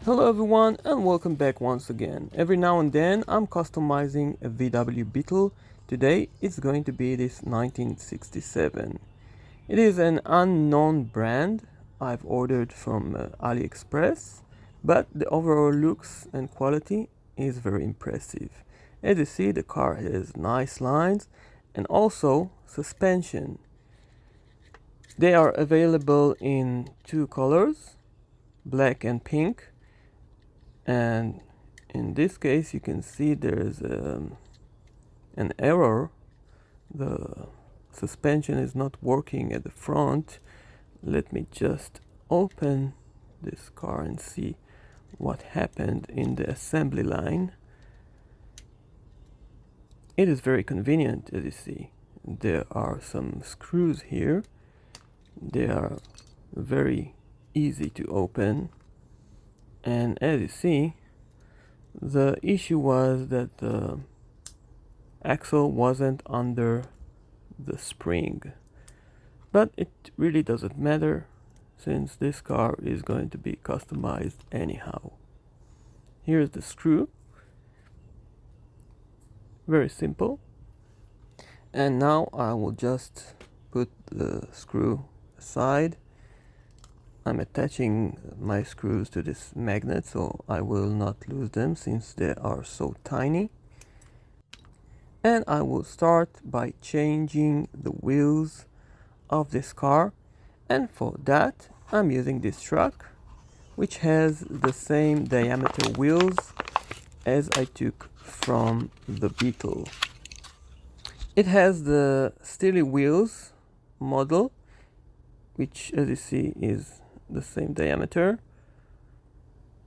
Hello everyone and welcome back once again. Every now and then I'm customizing a VW Beetle. Today it's going to be this 1967. It is an unknown brand I've ordered from AliExpress, but the overall looks and quality is very impressive. As you see, the car has nice lines and also suspension. They are available in two colors, black and pink. And in this case you can see there's an error. The suspension is not working at the front. Let me just open this car and see what happened in the assembly line. It is very convenient. As you see, there are some screws here. They are very easy to open, and as you see, the issue was that the axle wasn't under the spring, but it really doesn't matter since this car is going to be customized anyhow. Here's the screw, very simple. And now I will just put the screw aside. I'm attaching my screws to this magnet so I will not lose them since they are so tiny. And I will start by changing the wheels of this car, and for that I'm using this truck which has the same diameter wheels as I took from the Beetle. It has the steely wheels model, which as you see is the same diameter,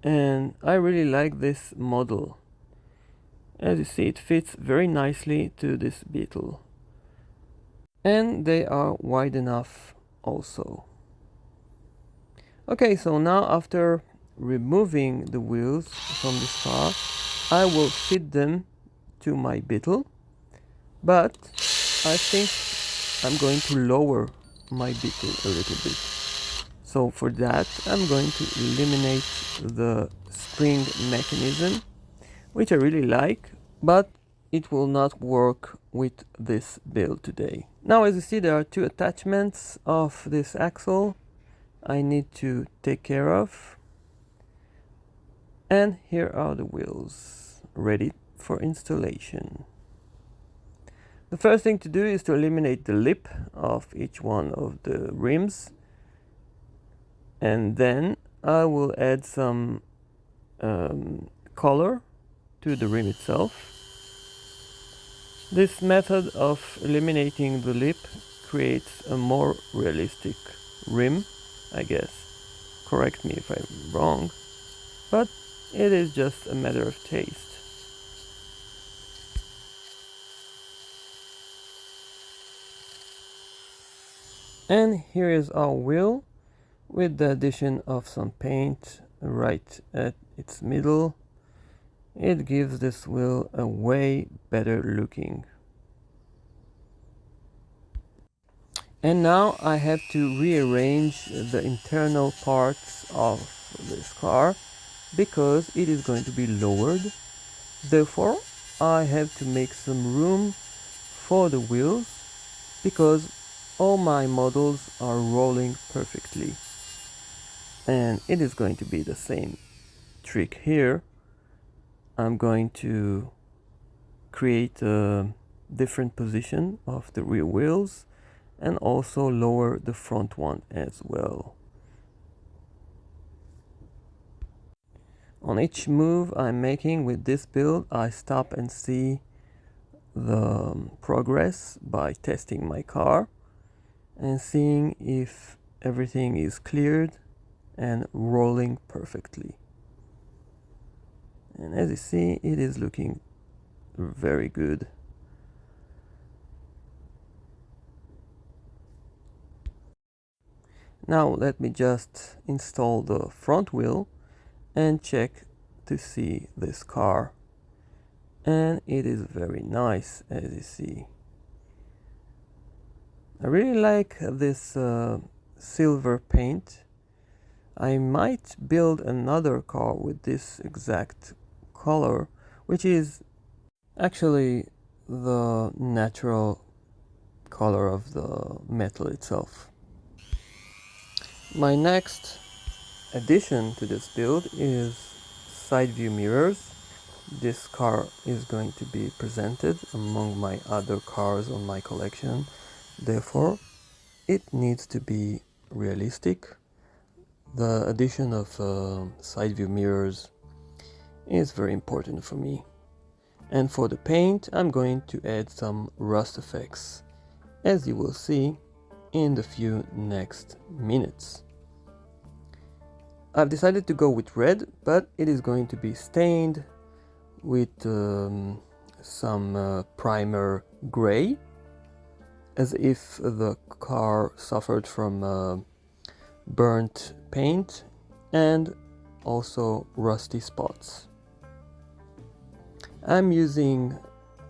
and I really like this model. As you see, it fits very nicely to this Beetle, and they are wide enough also. Okay, so now after removing the wheels from this car, I will fit them to my Beetle, but I think I'm going to lower my Beetle a little bit. So for that, I'm going to eliminate the spring mechanism, which I really like, but it will not work with this build today. Now, as you see, there are two attachments of this axle I need to take care of. And here are the wheels ready for installation. The first thing to do is to eliminate the lip of each one of the rims, and then I will add some color to the rim itself. This method of eliminating the lip creates a more realistic rim, I guess. Correct me if I'm wrong, but it is just a matter of taste. And here is our wheel with the addition of some paint right at its middle. It gives this wheel a way better looking. And now I have to rearrange the internal parts of this car because it is going to be lowered. Therefore, I have to make some room for the wheels because all my models are rolling perfectly. And it is going to be the same trick here. I'm going to create a different position of the rear wheels and also lower the front one as well. On each move I'm making with this build, I stop and see the progress by testing my car and seeing if everything is cleared and rolling perfectly. And as you see, it is looking very good. Now let me just install the front wheel and check to see this car. And it is very nice, as you see. I really like this silver paint I might build another car with this exact color, which is actually the natural color of the metal itself. My next addition to this build is side view mirrors. This car is going to be presented among my other cars on my collection. Therefore, it needs to be realistic. The addition of side view mirrors is very important for me. And for the paint, I'm going to add some rust effects, as you will see in the few next minutes. I've decided to go with red, but it is going to be stained with some primer gray, as if the car suffered from burnt paint and also rusty spots. I'm using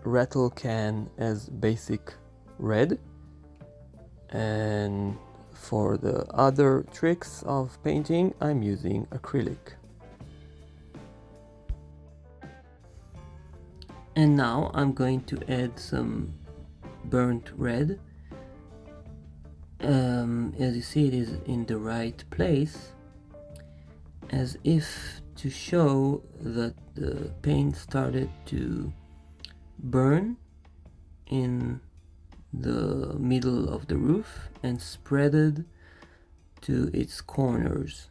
rattle can as basic red, and for the other tricks of painting I'm using acrylic. And now I'm going to add some burnt red. As you see, it is in the right place, as if to show that the paint started to burn in the middle of the roof and spreaded to its corners.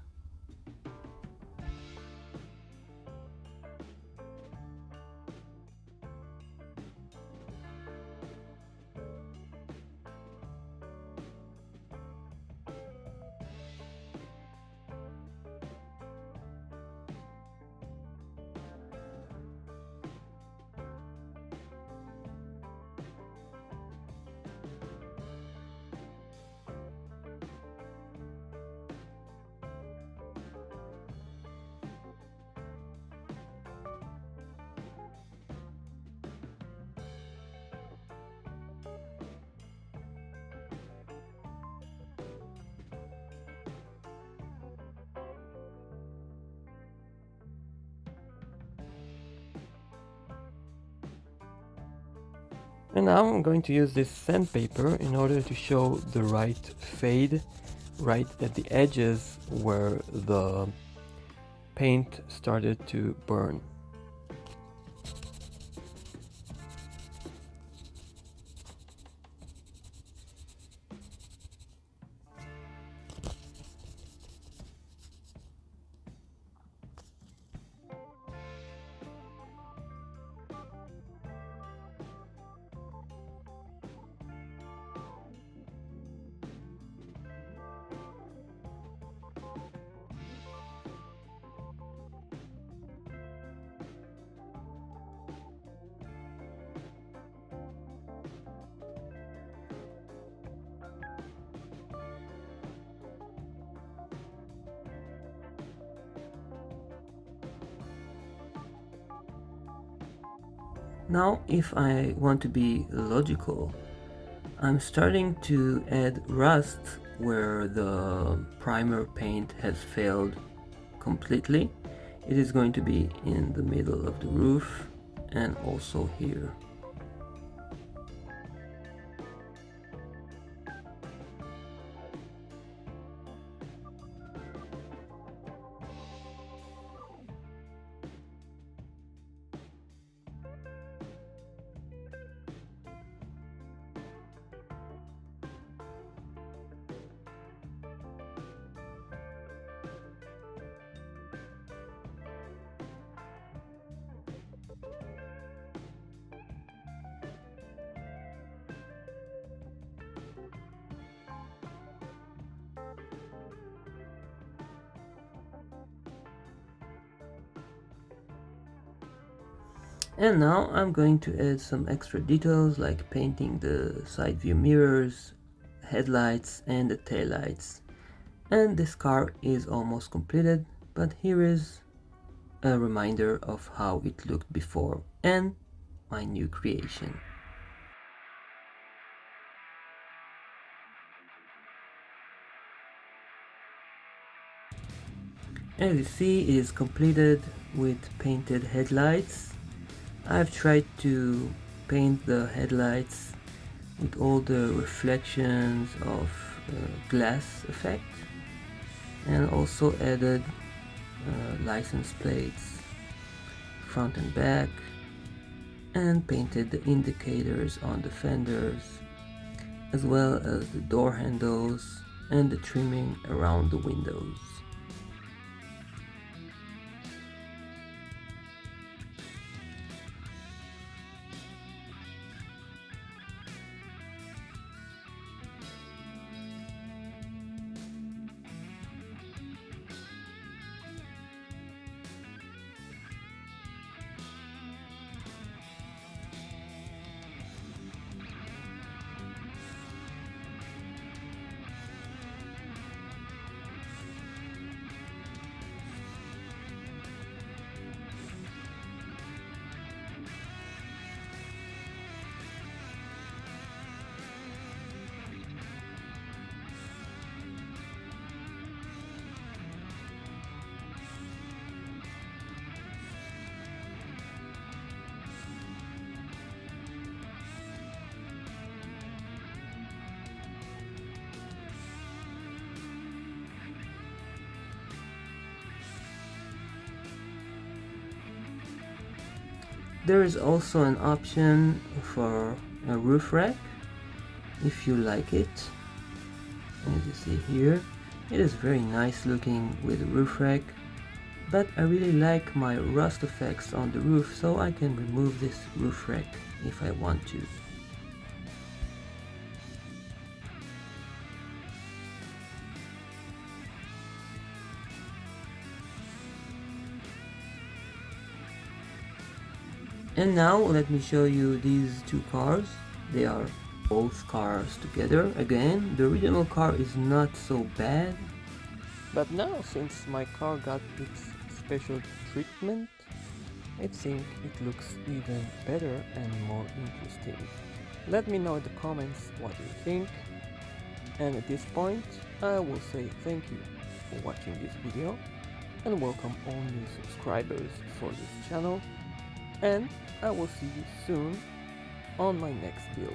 And now I'm going to use this sandpaper in order to show the right fade right at the edges where the paint started to burn. Now, if I want to be logical, I'm starting to add rust where the primer paint has failed completely. It is going to be in the middle of the roof and also here. And now I'm going to add some extra details like painting the side view mirrors, headlights and the taillights. And this car is almost completed, but here is a reminder of how it looked before and my new creation. As you see, it is completed with painted headlights. I've tried to paint the headlights with all the reflections of glass effect, and also added license plates front and back, and painted the indicators on the fenders, as well as the door handles and the trimming around the windows. There is also an option for a roof rack if you like it. As you see here, it is very nice looking with a roof rack, but I really like my rust effects on the roof, so I can remove this roof rack if I want to. And now let me show you these two cars. They are both cars together. Again, the original car is not so bad, but now since my car got its special treatment, I think it looks even better and more interesting. Let me know in the comments what you think, and at this point I will say thank you for watching this video and welcome all new subscribers for this channel, and I will see you soon on my next build.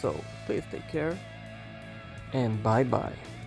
So please take care and bye bye.